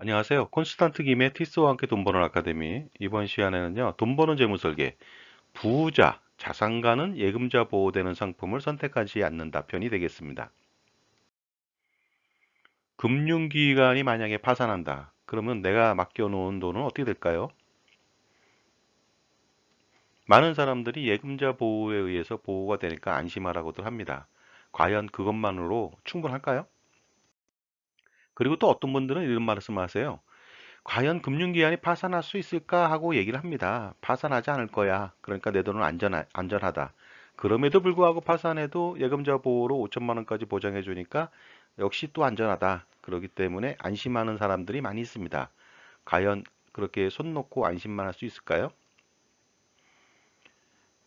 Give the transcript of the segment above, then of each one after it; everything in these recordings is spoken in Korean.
안녕하세요. 콘스탄트 김의 티스와 함께 돈 버는 아카데미. 이번 시간에는요, 돈 버는 재무 설계, 부자, 자산가는 예금자 보호되는 상품을 선택하지 않는다 편이 되겠습니다. 금융기관이 만약에 파산한다. 그러면 내가 맡겨놓은 돈은 어떻게 될까요? 많은 사람들이 예금자 보호에 의해서 보호가 되니까 안심하라고들 합니다. 과연 그것만으로 충분할까요? 그리고 또 어떤 분들은 이런 말씀을 하세요. 과연 금융기관이 파산할 수 있을까 하고 얘기를 합니다. 파산하지 않을 거야. 그러니까 내 돈은 안전하다. 그럼에도 불구하고 파산해도 예금자 보호로 5천만 원까지 보장해 주니까 역시 또 안전하다. 그렇기 때문에 안심하는 사람들이 많이 있습니다. 과연 그렇게 손 놓고 안심만 할 수 있을까요?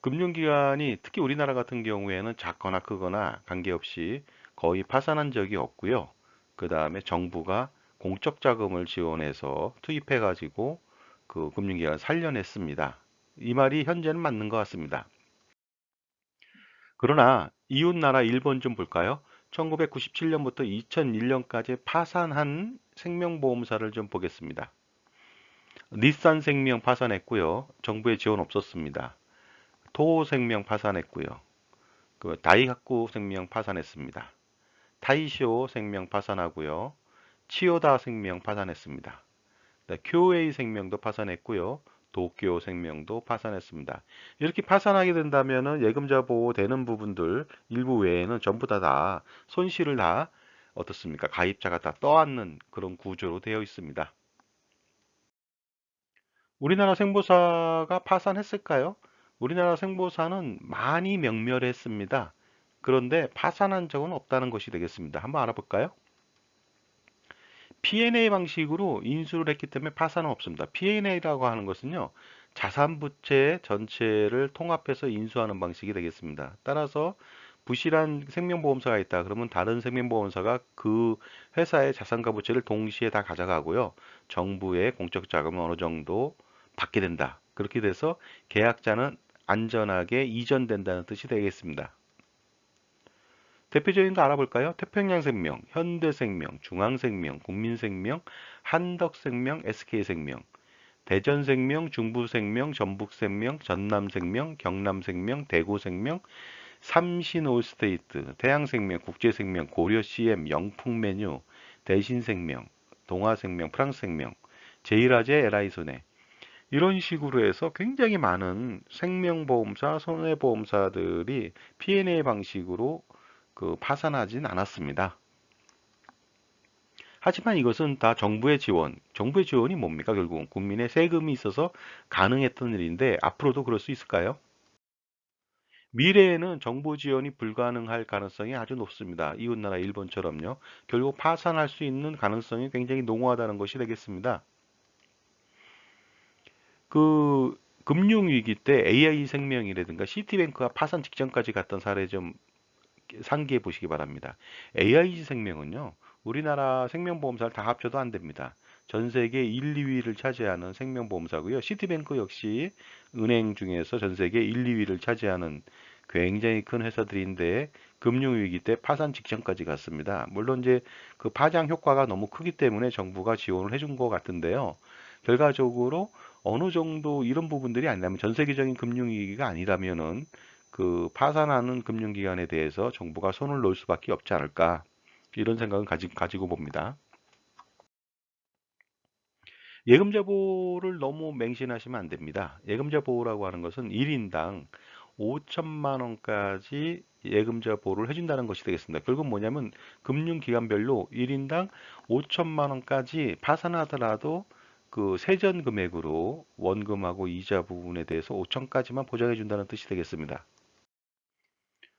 금융기관이 특히 우리나라 같은 경우에는 작거나 크거나 관계없이 거의 파산한 적이 없고요. 그 다음에 정부가 공적 자금을 지원해서 투입해가지고 그 금융기관을 살려냈습니다. 이 말이 현재는 맞는 것 같습니다. 그러나 이웃나라 일본 좀 볼까요? 1997년부터 2001년까지 파산한 생명보험사를 좀 보겠습니다. 닛산 생명 파산했고요. 정부의 지원 없었습니다. 토호생명 파산했고요. 그 다이하쿠 생명 파산했습니다. 타이쇼 생명 파산하고요. 치요다 생명 파산했습니다. 네, 큐에이 생명도 파산했고요. 도쿄 생명도 파산했습니다. 이렇게 파산하게 된다면 예금자 보호 되는 부분들 일부 외에는 전부 다 손실을 다 어떻습니까? 가입자가 다 떠안는 그런 구조로 되어 있습니다. 우리나라 생보사가 파산했을까요? 우리나라 생보사는 많이 명멸했습니다. 그런데 파산한 적은 없다는 것이 되겠습니다. 한번 알아볼까요? P&A 방식으로 인수를 했기 때문에 파산은 없습니다. P&A라고 하는 것은요, 자산 부채 전체를 통합해서 인수하는 방식이 되겠습니다. 따라서 부실한 생명보험사가 있다. 그러면 다른 생명보험사가 그 회사의 자산과 부채를 동시에 다 가져가고요. 정부의 공적 자금을 어느 정도 받게 된다. 그렇게 돼서 계약자는 안전하게 이전된다는 뜻이 되겠습니다. 대표적인 거 알아볼까요? 태평양생명, 현대생명, 중앙생명, 국민생명, 한덕생명, SK생명, 대전생명, 중부생명, 전북생명, 전남생명, 경남생명, 대구생명, 삼신올스테이트, 태양생명, 국제생명, 고려CM, 영풍메뉴, 대신생명, 동아생명, 프랑스생명, 제일화재, LI손해 이런 식으로 해서 굉장히 많은 생명보험사, 손해보험사들이 P&A 방식으로 그 파산하진 않았습니다. 하지만 이것은 다 정부의 지원, 정부의 지원이 뭡니까? 결국은 국민의 세금이 있어서 가능했던 일인데 앞으로도 그럴 수 있을까요? 미래에는 정부 지원이 불가능할 가능성이 아주 높습니다. 이웃나라 일본처럼요. 결국 파산할 수 있는 가능성이 굉장히 농후하다는 것이 되겠습니다. 그 금융위기 때 AI생명이라든가 시티뱅크가 파산 직전까지 갔던 사례 좀 상기해 보시기 바랍니다. AI생명은요, 우리나라 생명보험사를 다 합쳐도 안 됩니다. 전 세계 1, 2위를 차지하는 생명보험사고요. 시티뱅크 역시 은행 중에서 전 세계 1, 2위를 차지하는 굉장히 큰 회사들인데 금융위기 때 파산 직전까지 갔습니다. 물론 이제 그 파장 효과가 너무 크기 때문에 정부가 지원을 해준 것 같은데요. 결과적으로 어느 정도 이런 부분들이 아니라면 전 세계적인 금융위기가 아니라면은 그 파산하는 금융기관에 대해서 정부가 손을 놓을 수밖에 없지 않을까 이런 생각은 가지고 봅니다. 예금자 보호를 너무 맹신하시면 안 됩니다. 예금자 보호라고 하는 것은 1인당 5천만 원까지 예금자 보호를 해준다는 것이 되겠습니다. 결국 뭐냐면 금융기관별로 1인당 5천만 원까지 파산하더라도 그 세전 금액으로 원금하고 이자 부분에 대해서 5천까지만 보장해 준다는 뜻이 되겠습니다.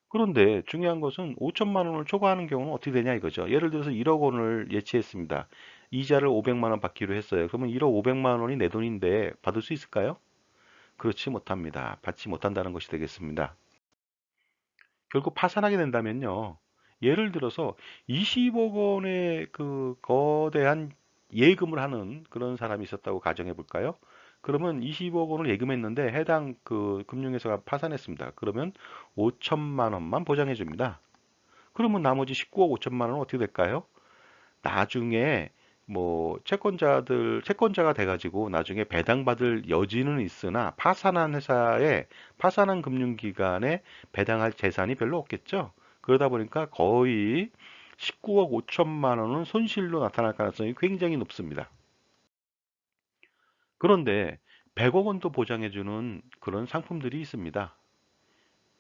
그런데 중요한 것은 5천만 원을 초과하는 경우는 어떻게 되냐 이거죠. 예를 들어서 1억 원을 예치했습니다. 이자를 500만 원 받기로 했어요. 그러면 1억 500만 원이 내 돈인데 받을 수 있을까요? 그렇지 못합니다. 받지 못한다는 것이 되겠습니다. 결국 파산하게 된다면요. 예를 들어서 20억 원의 그 거대한 예금을 하는 그런 사람이 있었다고 가정해 볼까요? 그러면 20억 원을 예금했는데 해당 그 금융회사가 파산했습니다. 그러면 5천만 원만 보장해 줍니다. 그러면 나머지 19억 5천만 원은 어떻게 될까요? 나중에 뭐 채권자가 돼가지고 나중에 배당받을 여지는 있으나 파산한 금융기관에 배당할 재산이 별로 없겠죠. 그러다 보니까 거의 19억 5천만 원은 손실로 나타날 가능성이 굉장히 높습니다. 그런데 100억 원도 보장해주는 그런 상품들이 있습니다.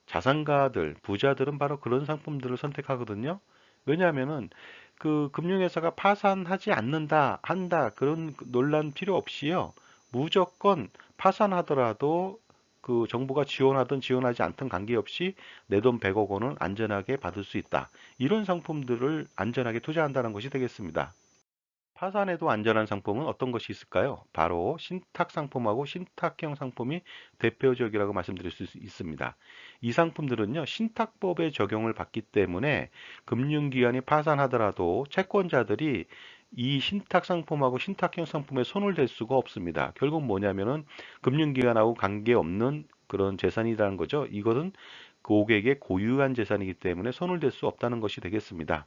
자산가들, 부자들은 바로 그런 상품들을 선택하거든요. 왜냐하면은 그 금융회사가 파산하지 않는다, 한다, 그런 논란 필요 없이요. 무조건 파산하더라도 그 정부가 지원하든 지원하지 않든 관계없이 내 돈 100억 원은 안전하게 받을 수 있다. 이런 상품들을 안전하게 투자한다는 것이 되겠습니다. 파산에도 안전한 상품은 어떤 것이 있을까요? 바로 신탁 상품하고 신탁형 상품이 대표적이라고 말씀드릴 수 있습니다. 이 상품들은요, 신탁법의 적용을 받기 때문에 금융기관이 파산하더라도 채권자들이 이 신탁 상품하고 신탁형 상품에 손을 댈 수가 없습니다. 결국 뭐냐면은 금융기관하고 관계없는 그런 재산이라는 거죠. 이것은 고객의 고유한 재산이기 때문에 손을 댈 수 없다는 것이 되겠습니다.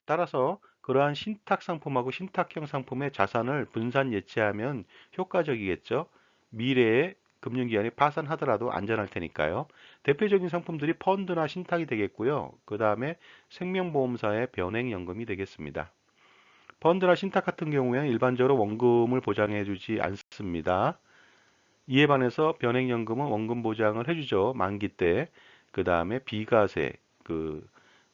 따라서 그러한 신탁 상품하고 신탁형 상품의 자산을 분산 예치하면 효과적이겠죠. 미래에 금융기관이 파산하더라도 안전할 테니까요. 대표적인 상품들이 펀드나 신탁이 되겠고요. 그 다음에 생명보험사의 변액연금이 되겠습니다. 펀드나 신탁 같은 경우에는 일반적으로 원금을 보장해 주지 않습니다. 이에 반해서 변액연금은 원금 보장을 해주죠. 만기 때. 그 다음에 비과세, 그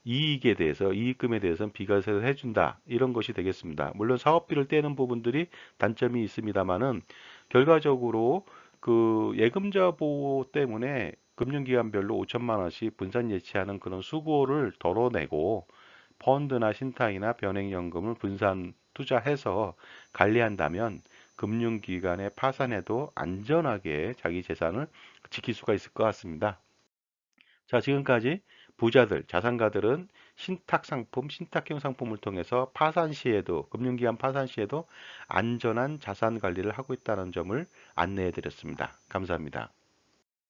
이익금에 대해서는 비과세를 해준다. 이런 것이 되겠습니다. 물론 사업비를 떼는 부분들이 단점이 있습니다만은 결과적으로 그 예금자 보호 때문에 금융기관별로 5천만 원씩 분산 예치하는 그런 수고를 덜어내고 펀드나 신탁이나 변액연금을 분산 투자해서 관리한다면 금융기관의 파산에도 안전하게 자기 재산을 지킬 수가 있을 것 같습니다. 자, 지금까지 부자들, 자산가들은 신탁 상품, 신탁형 상품을 통해서 금융기관 파산 시에도 안전한 자산 관리를 하고 있다는 점을 안내해 드렸습니다. 감사합니다.